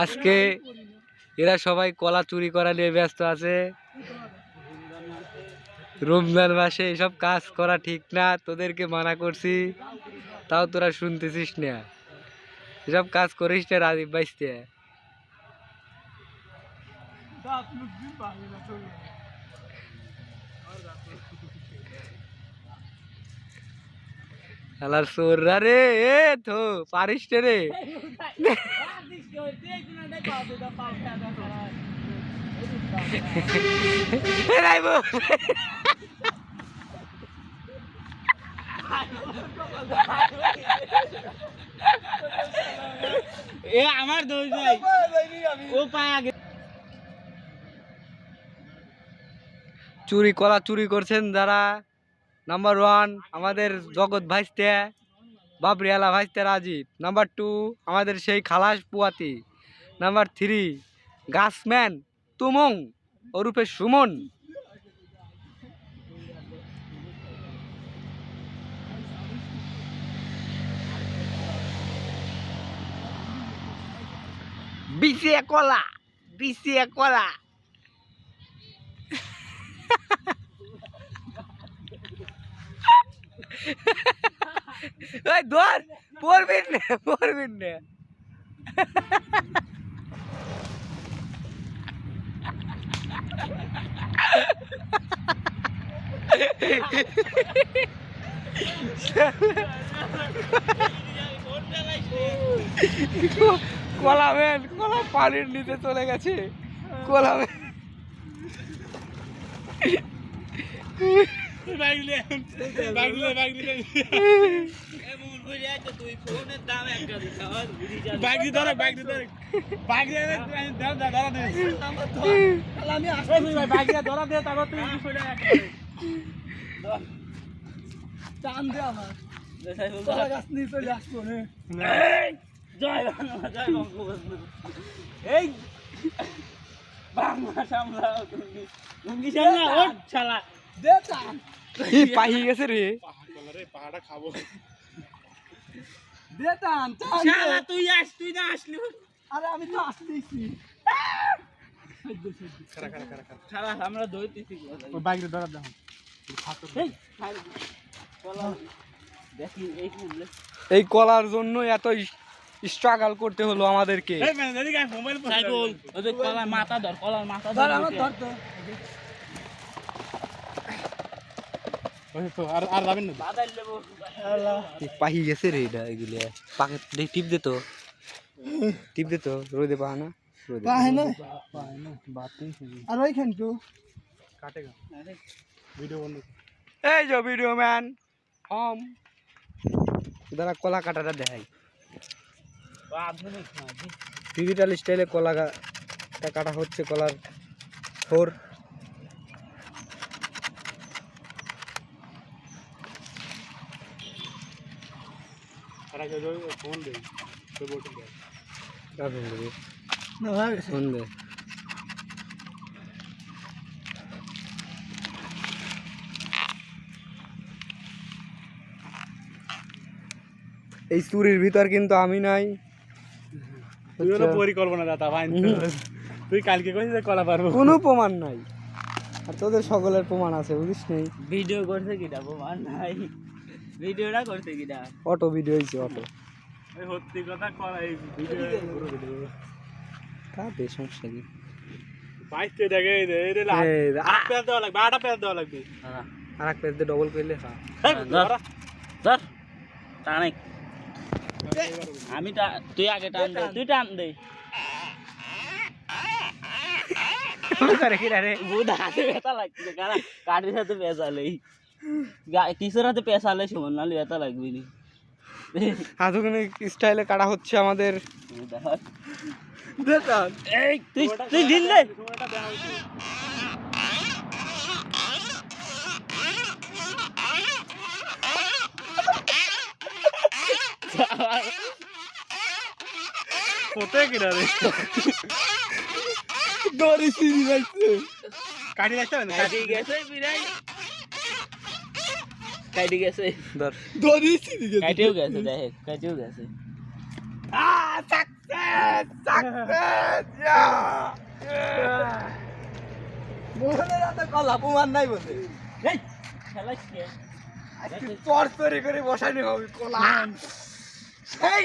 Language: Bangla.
আজকে এরা সবাই কলা চুরি করা নিয়ে ব্যস্ত আছে। রমজান মাসে এসব কাজ করা ঠিক না, তোদেরকে মানা করছি, তাও তোরা শুনতেছিস না। এসব কাজ করিস না রাজীব বাইসতে। আলার সোররা রে, এ তো পারিস রে। আমার দোষ নাই, ও পায় আগে। কলা চুরি করছেন যারা, নাম্বার 1 আমাদের জগৎ ভাইস্তে বাবরিয়ালা ভাইস্তে রাজীব। নাম্বার 2 আমাদের সেই খালাস পুয়াতি। নাম্বার 3 গাছম্যান তুমং ওরূপে সুমন। বিসিএ কলা ধর পড়বিন না কলা পানির নিচে চলে গেছে। কলা টান দে আমার গাছ নিয়ে চলে আসবো। এই বাংলা সামলা লুঙ্গি সামলা ও শালা দে টান। পাহি গেছে রে, পাহাড়টা খাবো। দে টান শালা তুই না আসলি। আরে আমি তো আসতেছি। শালা আমরা দৌড়তেছি। ওই বাইকে ধরা দাও। এই কলার জন্য এত স্ট্রাগল করতে হলো আমাদেরকে। কলার মাথা ধর, কলার মাথা ধর। আমার ধর তো আর যাবেন না। পাহি গেছে রে এটা, এগুলো পাকে টিপ দে তো রোদে পা না আর ওইখান তো কাটেগা ভিডিও বন্ধ। এই যে ভিডিও ম্যান হম যারা কলা কাটাটা দেখাই ডিজিটাল স্টাইলে কলা কাটা হচ্ছে। কলার ফোর ফোন দে ফোন দে। এই চুরির ভিতর কিন্তু আমি নাই। পরিকল্পনা দাতা ভাই, তুই কালকে কইছিস কলা পারবো, কোনো প্রমাণ নাই। আর তোদের সকলের প্রমাণ আছে, বুঝিস নেই। ভিডিও করছে কিটা প্রমাণ নাই, ভিডিওটা করছে কিটা অটো ভিডিও হয়েছে অটো। এই সত্যি কথা করা, এই ভিডিও পুরো ভিডিও তাতে সমস্যা কি? বাইতে দেখে এই রে আট পেজ দেওয়া লাগবে, 8টা পেজ দেওয়া লাগবে। আর এক পেজ দিয়ে ডবল করলে ধর টানে। আমি তুই আগে টান দে, তুই টান দে। বুধা হাতে ব্যথা লাগছে, কারণ কাঠের সাথে পেঁচালেই কিসের হাতে পেঁচালে সমান, নাহলে ব্যথা লাগবে নি। আধুনিক স্টাইলে কাটা হচ্ছে আমাদের। এই তুই ঢিল দে। কোথায় কিনা রে দড়ি সিঁড়ি যাচ্ছে, কাটি রাখতে হবে না। কাটি গেছে বিরাই, কাটি গেছে, দড়ি সিঁড়ি গেছে, কাটিও গেছে, দেখ কাটিও গেছে। মোহনের হাতে কলা প্রমাণ নাই বলে এই খেলা কি চর তরি করে বসানি হবে কলা সেই